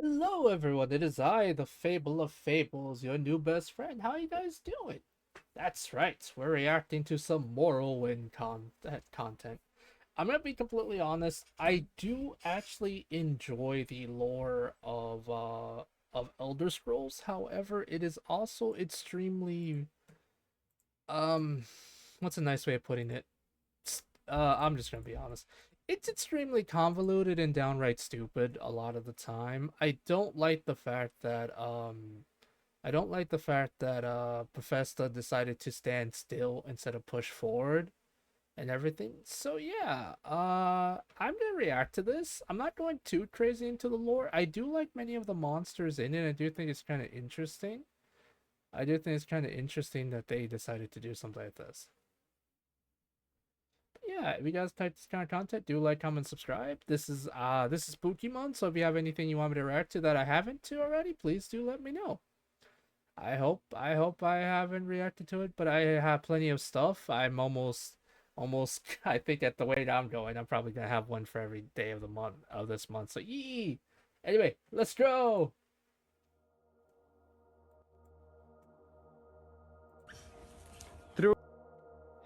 Hello everyone, it is I, the Fable of Fables, your new best friend. How you guys doing? That's right, we're reacting to some Morrowind content. I'm gonna be completely honest, I do actually enjoy the lore of Elder Scrolls. However, it is also extremely um what's a nice way of putting it? I'm just gonna be honest. It's extremely convoluted and downright stupid a lot of the time. I don't like the fact that Bethesda decided to stand still instead of push forward and everything. So yeah, I'm gonna react to this. I'm not going too crazy into the lore. I do like many of the monsters in it. I do think it's kind of interesting. I do think it's kind of interesting that they decided to do something like this. Yeah, if you guys type this kind of content, do like, comment, subscribe. This is spooky month, so if you have anything you want me to react to that I haven't to already, please do let me know. I hope I haven't reacted to it, but I have plenty of stuff. I'm almost I think at the rate I'm going, I'm probably gonna have one for every day of the month of this month. So yee. Anyway, let's go. Through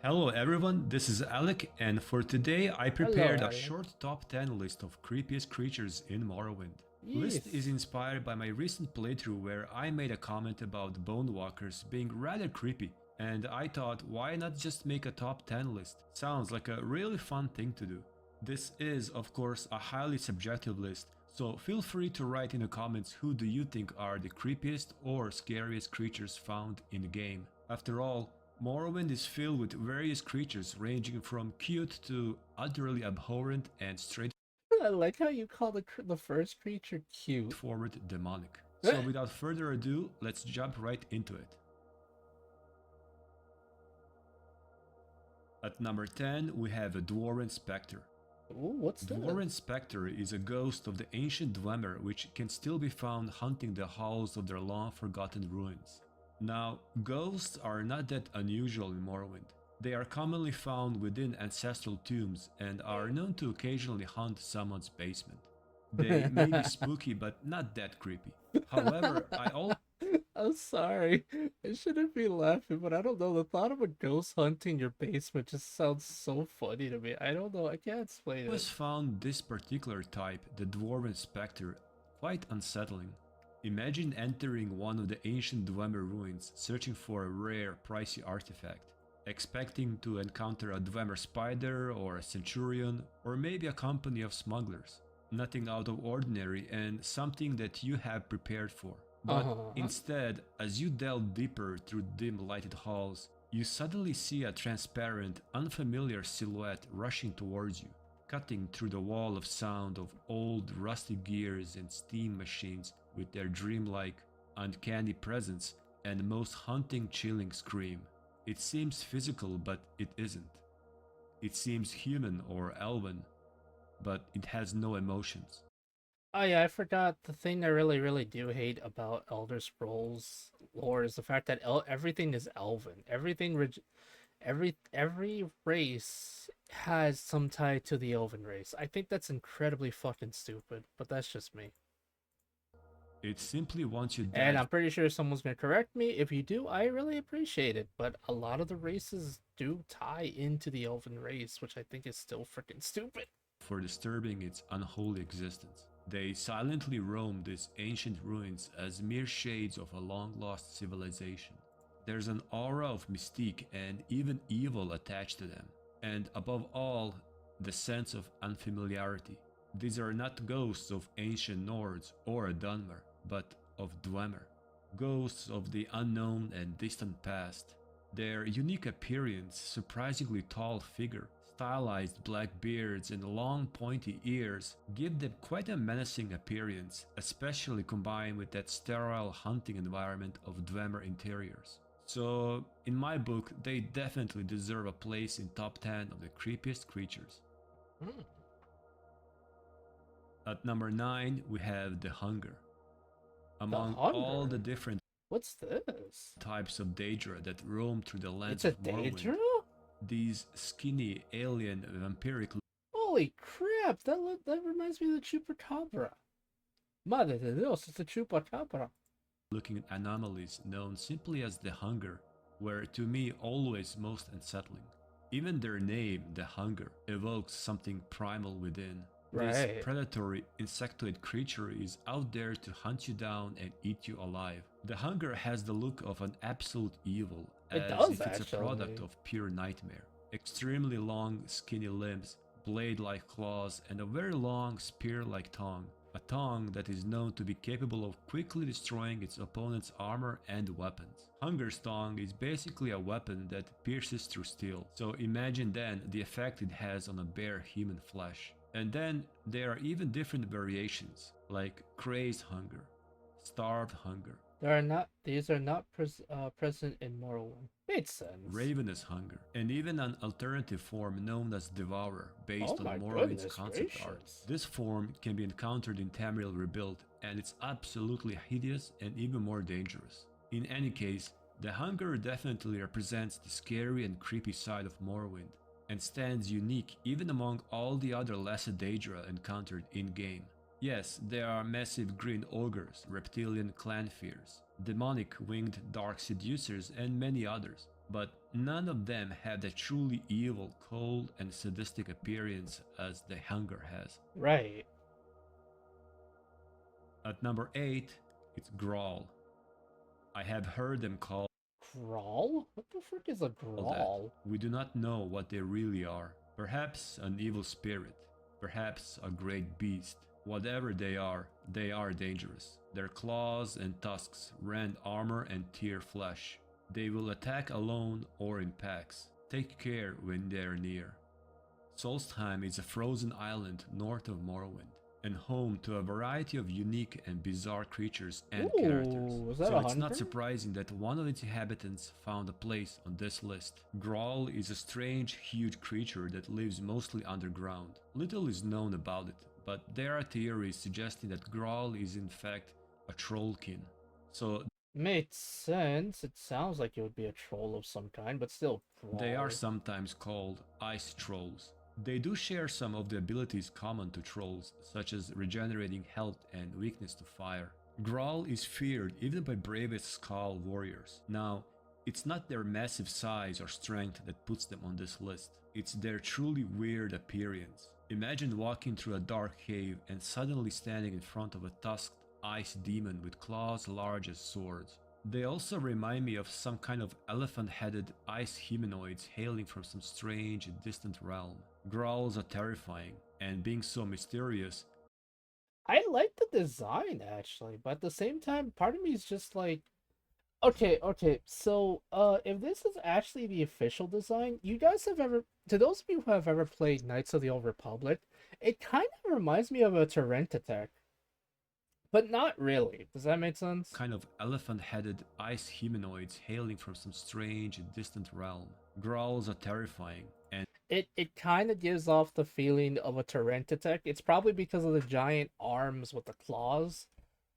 Hello everyone, this is Alec, and for today I Hello, prepared a Alien. short top 10 list of creepiest creatures in Morrowind. List is Yes. inspired by my recent playthrough where I made a comment about bone walkers being rather creepy, and I thought why not just make a top 10 list? Sounds like a really fun thing to do. This is of course a highly subjective list, so feel free to write in the comments who do you think are the creepiest or scariest creatures found in the game. After all, Morrowind is filled with various creatures ranging from cute to utterly abhorrent and I like how you call the first creature cute. straightforward demonic. So without further ado, let's jump right into it. At number 10, we have a Dwarven Spectre. Ooh, what's Dwarven this? Spectre is a ghost of the ancient Dwemer which can still be found hunting the halls of their long-forgotten ruins. Now, ghosts are not that unusual in Morrowind. They are commonly found within ancestral tombs and are known to occasionally haunt someone's basement. They may be spooky but not that creepy. However, I also I'm sorry. I shouldn't be laughing, but I don't know. The thought of a ghost hunting your basement just sounds so funny to me. I don't know. I can't explain it. always found this particular type, the Dwarven Spectre, quite unsettling. Imagine entering one of the ancient Dwemer ruins searching for a rare, pricey artifact, expecting to encounter a Dwemer spider or a centurion or maybe a company of smugglers. Nothing out of ordinary and something that you have prepared for. But Uh-huh. instead, as you delve deeper through dim lighted halls, you suddenly see a transparent, unfamiliar silhouette rushing towards you, cutting through the wall of sound of old, rusty gears and steam machines with their dreamlike, uncanny presence and most haunting, chilling scream. It seems physical, but it isn't. It seems human or elven, but it has no emotions. Oh yeah, I forgot the thing I really do hate about Elder Scrolls lore is the fact that everything is elven. Every race has some tie to the elven race. I think that's incredibly fucking stupid, but that's just me. It simply wants you And dead. I'm pretty sure someone's gonna correct me. If you do, I really appreciate it. But a lot of the races do tie into the elven race, which I think is still freaking stupid. For disturbing its unholy existence. They silently roam these ancient ruins as mere shades of a long-lost civilization. There's an aura of mystique and even evil attached to them. And above all, the sense of unfamiliarity. These are not ghosts of ancient Nords or a Dunmer, but of Dwemer. Ghosts of the unknown and distant past. Their unique appearance, surprisingly tall figure, stylized black beards and long pointy ears give them quite a menacing appearance, especially combined with that sterile hunting environment of Dwemer interiors. So, in my book, they definitely deserve a place in top 10 of the creepiest creatures. Hmm. At number 9, we have the Hunger. The Among all the Hunger? different What's this? types of Daedra that roam through the lands It's a of Morrowind, Daedra? these skinny, alien, vampiric Holy crap! That reminds me of the Chupacabra. Madre de Dios, it's a chupacabra. looking anomalies known simply as the Hunger were to me always most unsettling. Even their name, the Hunger, evokes something primal within. This Right. predatory insectoid creature is out there to hunt you down and eat you alive. The Hunger has the look of an absolute evil, It as does if it's a product actually. of pure nightmare. Extremely long, skinny limbs, blade-like claws, and a very long, spear-like tongue. A tongue that is known to be capable of quickly destroying its opponent's armor and weapons. Hunger's tongue is basically a weapon that pierces through steel, so imagine then the effect it has on a bare human flesh. And then there are even different variations, like Crazed Hunger, Starved Hunger, These are not present in Morrowind. Makes sense. Ravenous Hunger, and even an alternative form known as Devourer, Oh based on my Morrowind's goodness concept art. gracious. This form can be encountered in Tamriel Rebuild, and it's absolutely hideous and even more dangerous. In any case, the Hunger definitely represents the scary and creepy side of Morrowind, and stands unique even among all the other lesser Daedra encountered in-game. Yes, there are massive green ogres, reptilian clanfears, demonic winged dark seducers, and many others, but none of them have the truly evil, cold, and sadistic appearance as the Hunger has. Right. At number 8, it's Grawl. I have heard them called Grawl? What the frick is a that. grawl? We do not know what they really are. Perhaps an evil spirit, perhaps a great beast. Whatever they are dangerous. Their claws and tusks rend armor and tear flesh. They will attack alone or in packs. Take care when they are near. Solstheim is a frozen island north of Morrowind, and home to a variety of unique and bizarre creatures and characters. Ooh, is that So a it's not hunter? surprising that one of its inhabitants found a place on this list. Grawl is a strange, huge creature that lives mostly underground. Little is known about it, but there are theories suggesting that Grawl is in fact a trollkin. So Makes sense. It sounds like it would be a troll of some kind, but still they are grawl. sometimes called ice trolls. They do share some of the abilities common to trolls, such as regenerating health and weakness to fire. Grawl is feared even by bravest Skull warriors. Now, it's not their massive size or strength that puts them on this list, it's their truly weird appearance. Imagine walking through a dark cave and suddenly standing in front of a tusked ice demon with claws large as swords. They also remind me of some kind of elephant-headed ice humanoids hailing from some strange, distant realm. Growls are terrifying, and being so mysterious, I like the design actually, but at the same time, part of me is just like, okay. So, if this is actually the official design, you guys have ever, to those of you who have ever played Knights of the Old Republic, it kind of reminds me of a Torrent attack, but not really. Does that make sense? kind of elephant-headed ice humanoids hailing from some strange, distant realm. Growls are terrifying, and It kind of gives off the feeling of a Torrent attack. It's probably because of the giant arms with the claws.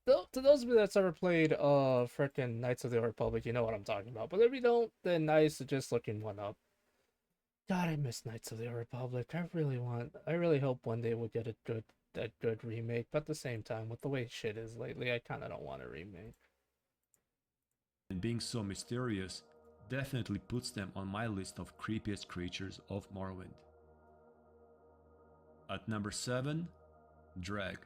Though, to those of you that's ever played frickin' Knights of the Old Republic, you know what I'm talking about. But if you don't, then I suggest looking one up. God, I miss Knights of the Old Republic. I really hope one day we'll get a good remake. But at the same time, with the way shit is lately, I kind of don't want a remake. being so mysterious definitely puts them on my list of creepiest creatures of Morrowind. At number 7, Dreg.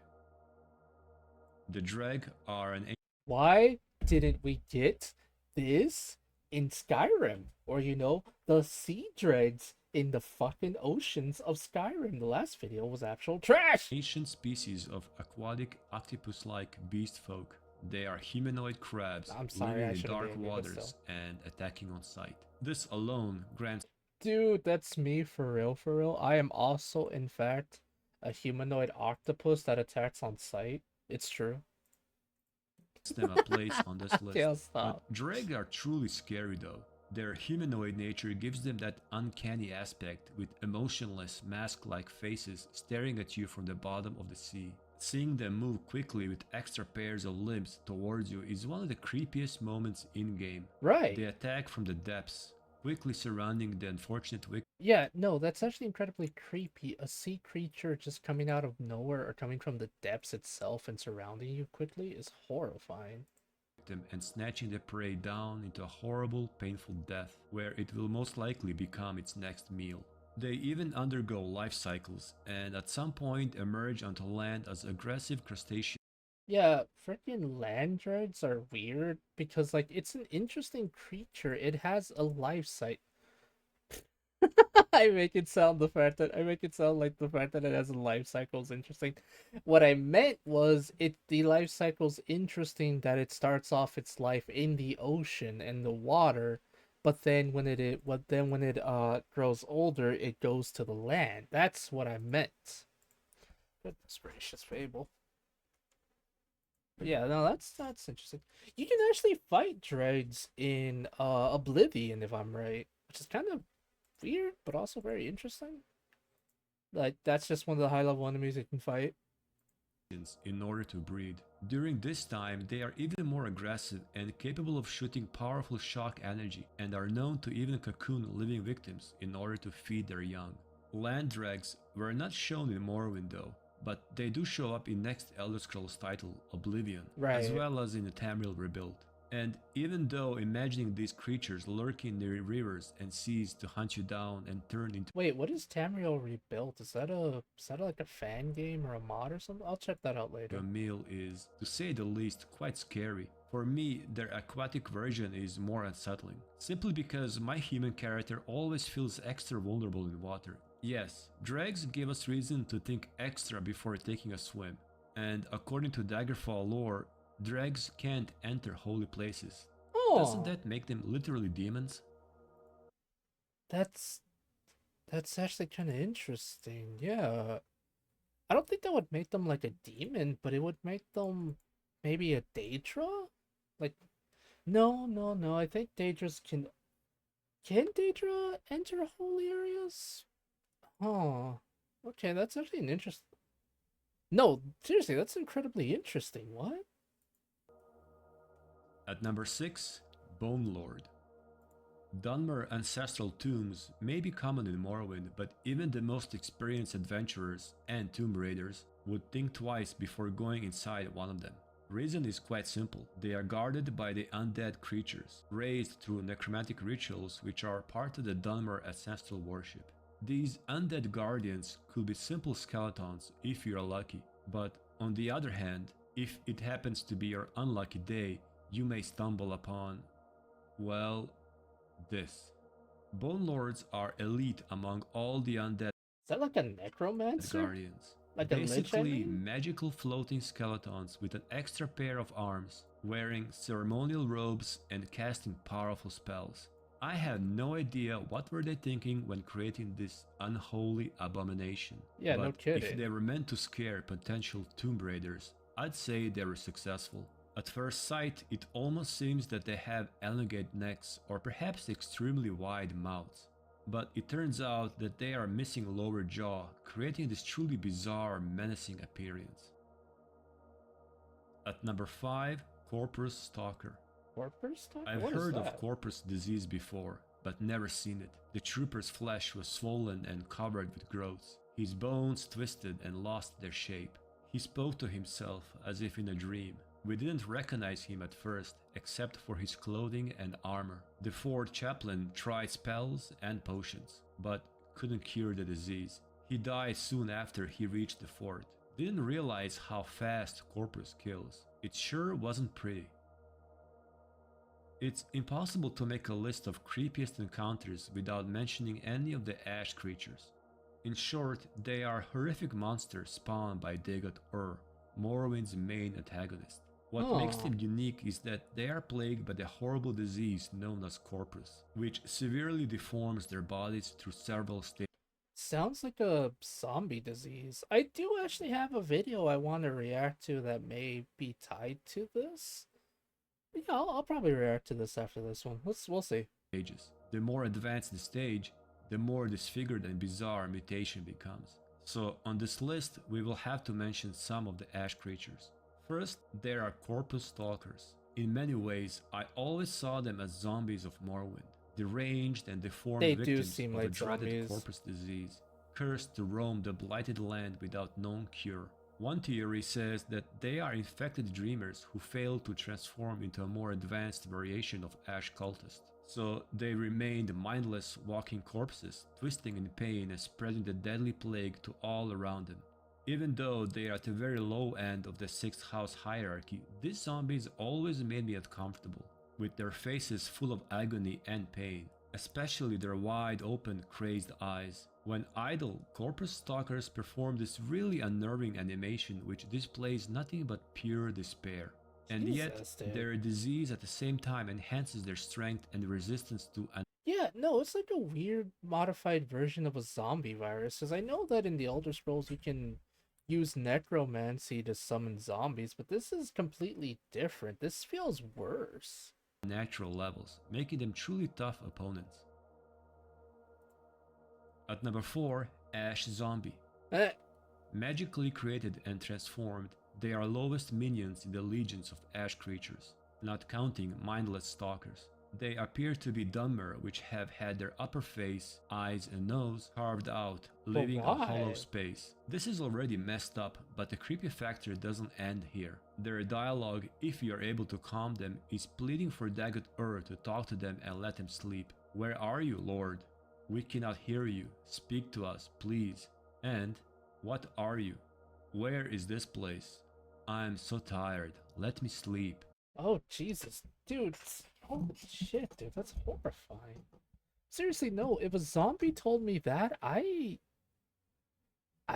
The Dreg are an Why didn't we get this in Skyrim? Or, the sea dregs in the fucking oceans of Skyrim. The last video was actual trash! ancient species of aquatic octopus-like beast folk. They are humanoid crabs I'm sorry, living I in shouldn't be dark angry, but still. waters and attacking on sight. This alone grants Dude, that's me for real, for real. I am also, in fact, a humanoid octopus that attacks on sight. It's true. them a place on this list. Can't stop. But Dreg are truly scary though. Their humanoid nature gives them that uncanny aspect with emotionless, mask-like faces staring at you from the bottom of the sea. Seeing them move quickly with extra pairs of limbs towards you is one of the creepiest moments in-game. Right. They attack from the depths, quickly surrounding the unfortunate victim. Yeah, no, that's actually incredibly creepy. A sea creature just coming out of nowhere or coming from the depths itself and surrounding you quickly is horrifying. And snatching the prey down into a horrible, painful death, where it will most likely become its next meal. They even undergo life cycles, and at some point emerge onto land as aggressive crustaceans. Yeah, freaking land dreads are weird because, like, it's an interesting creature. It has a life cycle. I make it sound like the fact that it has a life cycle is interesting. What I meant was the life cycle's interesting that it starts off its life in the ocean and the water, but then when it grows older, it goes to the land. That's what I meant. Goodness gracious, Fable. But yeah, no, that's interesting. You can actually fight dreads in Oblivion if I'm right, which is kind of weird, but also very interesting. Like that's just one of the high level enemies you can fight. In order to breed. During this time, they are even more aggressive and capable of shooting powerful shock energy, and are known to even cocoon living victims in order to feed their young. Land dregs were not shown in Morrowind though, but they do show up in next Elder Scrolls title, Oblivion, as Right. well as in the Tamriel Rebuild. And even though imagining these creatures lurking near rivers and seas to hunt you down and turn into Wait, what is Tamriel Rebuilt? Is that like a fan game or a mod or something? I'll check that out a later. meal is, to say the least, quite scary. For me, their aquatic version is more unsettling, simply because my human character always feels extra vulnerable in water. Yes, dregs give us reason to think extra before taking a swim, and according to Daggerfall lore, dregs can't enter holy places. Doesn't Oh, that make them literally demons? that's that's actually kind of interesting. Yeah, I don't think that would make them like a demon, but it would make them maybe a Daedra. Like, no. I think Daedras can Daedra enter holy areas? Oh, okay, that's actually an interest. No, seriously, that's incredibly interesting. What? At number 6, Bone Lord. Dunmer ancestral tombs may be common in Morrowind, but even the most experienced adventurers and tomb raiders would think twice before going inside one of them. Reason is quite simple. They are guarded by the undead creatures, raised through necromantic rituals which are part of the Dunmer ancestral worship. These undead guardians could be simple skeletons if you're lucky, but on the other hand, if it happens to be your unlucky day, you may stumble upon, well, this. Bone Lords are elite among all the undead Is that like a necromancer? guardians. Like a lich, I Basically, mean? magical floating skeletons with an extra pair of arms, wearing ceremonial robes and casting powerful spells. I have no idea what were they thinking when creating this unholy abomination, Yeah, no but if they kidding. were meant to scare potential tomb raiders, I'd say they were successful. At first sight, it almost seems that they have elongate necks or perhaps extremely wide mouths. But it turns out that they are missing lower jaw, creating this truly bizarre, menacing appearance. At number 5, Corpus Stalker. Corpus Stalker? I've What is heard of that? corpus disease before, but never seen it. The trooper's flesh was swollen and covered with growths. His bones twisted and lost their shape. He spoke to himself as if in a dream. We didn't recognize him at first, except for his clothing and armor. The fort chaplain tried spells and potions, but couldn't cure the disease. He died soon after he reached the fort. Didn't realize how fast Corpus kills. It sure wasn't pretty. It's impossible to make a list of creepiest encounters without mentioning any of the ash creatures. In short, they are horrific monsters spawned by Dagot Ur, Morrowind's main antagonist. What makes Oh, them unique is that they are plagued by the horrible disease known as Corpus, which severely deforms their bodies through several stages. sounds like a zombie disease. I do actually have a video I want to react to that may be tied to this. Yeah, I'll probably react to this after this one. We'll see. The more advanced the stage, the more disfigured and bizarre mutation becomes. So on this list, we will have to mention some of the ash creatures. First, there are Corpus Stalkers. In many ways, I always saw them as zombies of Morrowind. deranged and deformed They do victims seem of a like dreaded zombies. corpus disease, cursed to roam the blighted land without known cure. One theory says that they are infected dreamers who fail to transform into a more advanced variation of Ash cultists. So they remained mindless walking corpses, twisting in pain and spreading the deadly plague to all around them. Even though they are at the very low end of the 6th house hierarchy, these zombies always made me uncomfortable, with their faces full of agony and pain, especially their wide open, crazed eyes. When idle, corpus stalkers perform this really unnerving animation which displays nothing but pure despair. And yet, Jesus, dude. their disease at the same time enhances their strength and resistance to Yeah, no, it's like a weird modified version of a zombie virus. Because I know that in the Elder Scrolls you can use necromancy to summon zombies, but this is completely different. This feels worse. unnatural levels, making them truly tough opponents. At number 4, Ash Zombie. Eh, Magically created and transformed, they are lowest minions in the legions of Ash creatures, not counting mindless stalkers. They appear to be dumber, which have had their upper face, eyes and nose carved out, but leaving a hollow why? space. This is already messed up, but the creepy factor doesn't end here. Their dialogue, if you are able to calm them, is pleading for Daggett to talk to them and let them sleep. Where are you, Lord? We cannot hear you. Speak to us, please. And what are you? Where is this place? I'm so tired. Let me sleep. Oh, Jesus. Dude, holy shit, dude, that's horrifying. Seriously, no, if a zombie told me that, I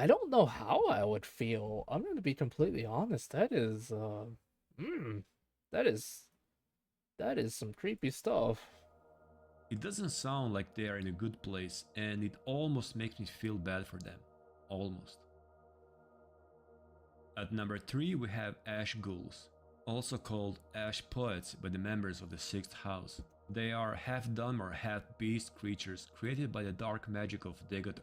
don't know how I would feel. I'm gonna be completely honest. Mm, that is that is some creepy stuff. It doesn't sound like they are in a good place, and it almost makes me feel bad for them. Almost. At number 3 we have Ash Ghouls, also called Ash Poets by the members of the 6th house. They are half-dumb or half-beast creatures created by the dark magic of Daggett.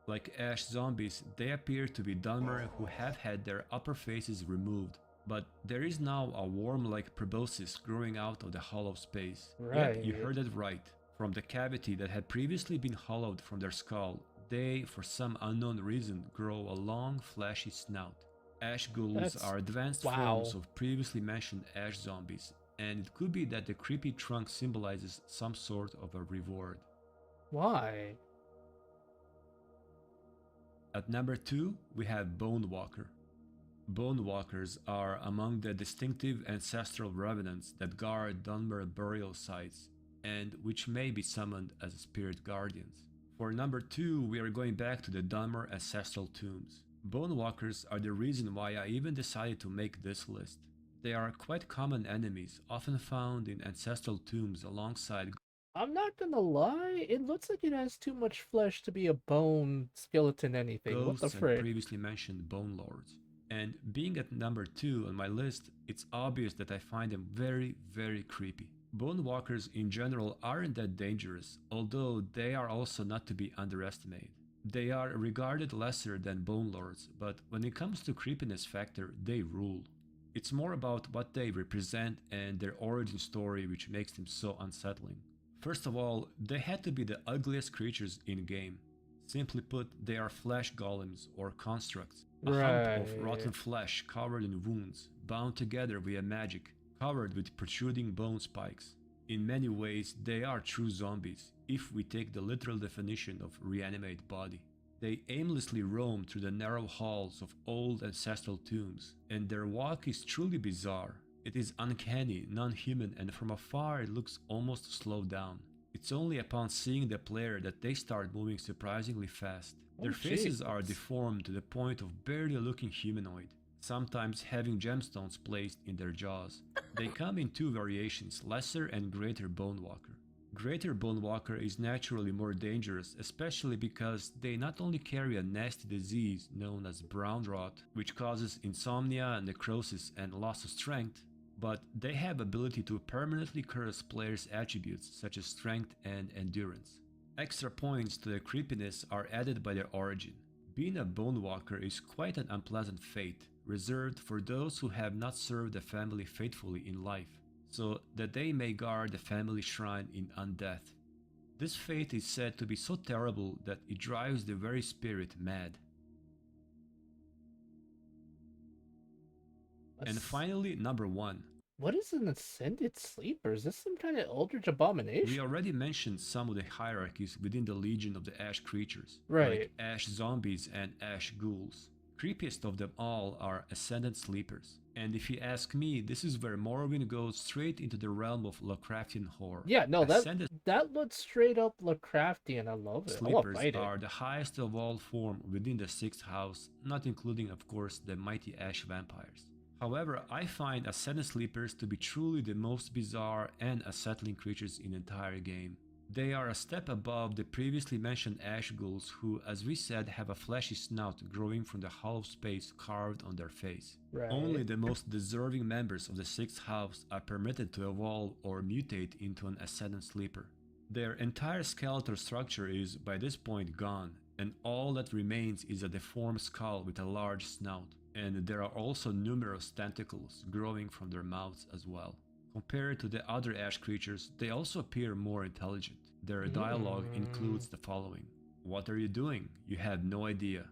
Like Ash zombies, they appear to be dumber who have had their upper faces removed, but there is now a worm-like proboscis growing out of the hollow space. Yep, you Right. heard it right. From the cavity that had previously been hollowed from their skull, they, for some unknown reason, grow a long, flashy snout. Ash ghouls That's are advanced forms wow. of previously mentioned ash zombies, and it could be that the creepy trunk symbolizes some sort of a reward. Why? At number 2, we have Bone Walker. Bone Walkers are among the distinctive ancestral revenants that guard Dunmer burial sites, and which may be summoned as spirit guardians. For number 2, we are going back to the Dunmer ancestral tombs. Bone Walkers are the reason why I even decided to make this list. They are quite common enemies, often found in ancestral tombs alongside I'm not gonna lie, it looks like it has too much flesh to be a bone skeleton anything. What the ghosts and frick? previously mentioned Bone Lords. And being at number 2 on my list, it's obvious that I find them very, very creepy. Bone Walkers in general aren't that dangerous, although they are also not to be underestimated. They are regarded lesser than Bone Lords, but when it comes to creepiness factor, they rule. It's more about what they represent and their origin story which makes them so unsettling. First of all, they had to be the ugliest creatures in game. Simply put, they are flesh golems or constructs, a hump of Right. rotten flesh covered in wounds, bound together via magic, covered with protruding bone spikes. In many ways, they are true zombies, if we take the literal definition of reanimate body. They aimlessly roam through the narrow halls of old ancestral tombs, and their walk is truly bizarre. It is uncanny, non-human, and from afar it looks almost slowed down. It's only upon seeing the player that they start moving surprisingly fast. Oh, Their faces are Jesus. deformed to the point of barely looking humanoid, sometimes having gemstones placed in their jaws. They come in two variations, Lesser and Greater Bone Walker. Greater Bone Walker is naturally more dangerous, especially because they not only carry a nasty disease known as brown rot, which causes insomnia, necrosis, and loss of strength, but they have ability to permanently curse players' attributes such as strength and endurance. Extra points to their creepiness are added by their origin. Being a Bone Walker is quite an unpleasant fate, reserved for those who have not served the family faithfully in life, so that they may guard the family shrine in undeath. This fate is said to be so terrible that it drives the very spirit mad. And finally, number 1. What is an ascended sleeper? Is this some kind of eldritch abomination? We already mentioned some of the hierarchies within the Legion of the Ash creatures, Right. like Ash zombies and Ash ghouls. Creepiest of them all are Ascended Sleepers. And if you ask me, this is where Morrowind goes straight into the realm of Lovecraftian horror. Yeah, no, Ascended that looks straight up Lovecraftian. I love it. I want to Sleepers fight it. are the highest of all form within the 6th house, not including of course the mighty Ash vampires. However, I find Ascended Sleepers to be truly the most bizarre and unsettling creatures in the entire game. They are a step above the previously mentioned Ash Ghouls who, as we said, have a fleshy snout growing from the hollow space carved on their face. Right. Only the most deserving members of the 6th house are permitted to evolve or mutate into an Ascended Sleeper. Their entire skeletal structure is, by this point, gone, and all that remains is a deformed skull with a large snout. And there are also numerous tentacles growing from their mouths as well. Compared to the other Ash creatures, they also appear more intelligent. Their dialogue includes the following. What are you doing? You have no idea.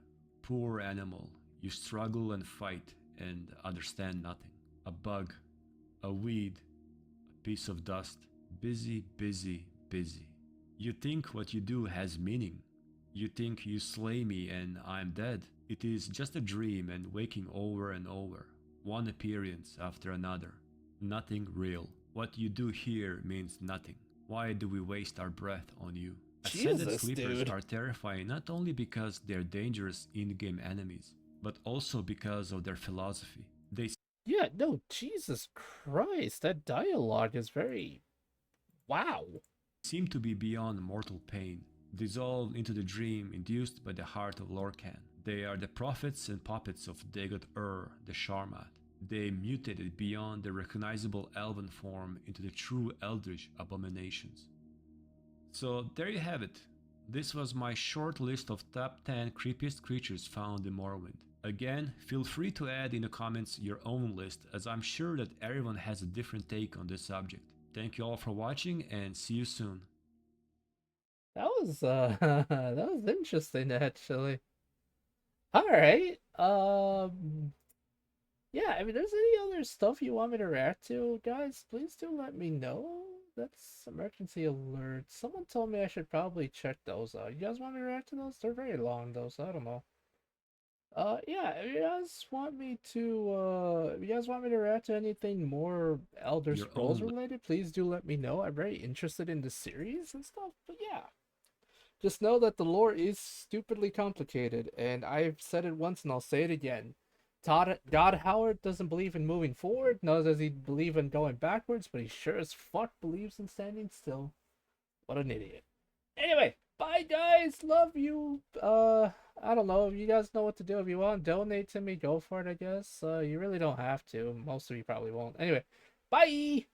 Poor animal. You struggle and fight and understand nothing. A bug. A weed. A piece of dust. Busy, busy, busy. You think what you do has meaning. You think you slay me and I'm dead. It is just a dream and waking over and over, one appearance after another. Nothing real. What you do here means nothing. Why do we waste our breath on you? Ascended Jesus, Sleepers dude. are terrifying not only because they're dangerous in-game enemies, but also because of their philosophy. They Yeah, no, Jesus Christ, that dialogue is very... Wow. seem to be beyond mortal pain, dissolved into the dream induced by the heart of Lorcan. They are the prophets and puppets of Dagot the Sharmat. They mutated beyond the recognizable elven form into the true eldritch abominations. So there you have it. This was my short list of top 10 creepiest creatures found in Morrowind. Again, feel free to add in the comments your own list, as I'm sure that everyone has a different take on this subject. Thank you all for watching and see you soon. That was that was interesting actually. All right. Yeah, I mean, there's any other stuff you want me to react to, guys, please do let me know. That's emergency alert. Someone told me I should probably check those out. You guys want me to react to those? They're very long though, so I don't know. Yeah, if you guys want me to react to anything more Elder Your Scrolls own related, please do let me know. I'm very interested in the series and stuff, but yeah. Just know that the lore is stupidly complicated, and I've said it once and I'll say it again. God Howard doesn't believe in moving forward, nor does he believe in going backwards, but he sure as fuck believes in standing still. What an idiot. Anyway, bye guys, love you. I don't know, if you guys know what to do. If you want to donate to me, go for it, I guess. You really don't have to. Most of you probably won't. Anyway, bye!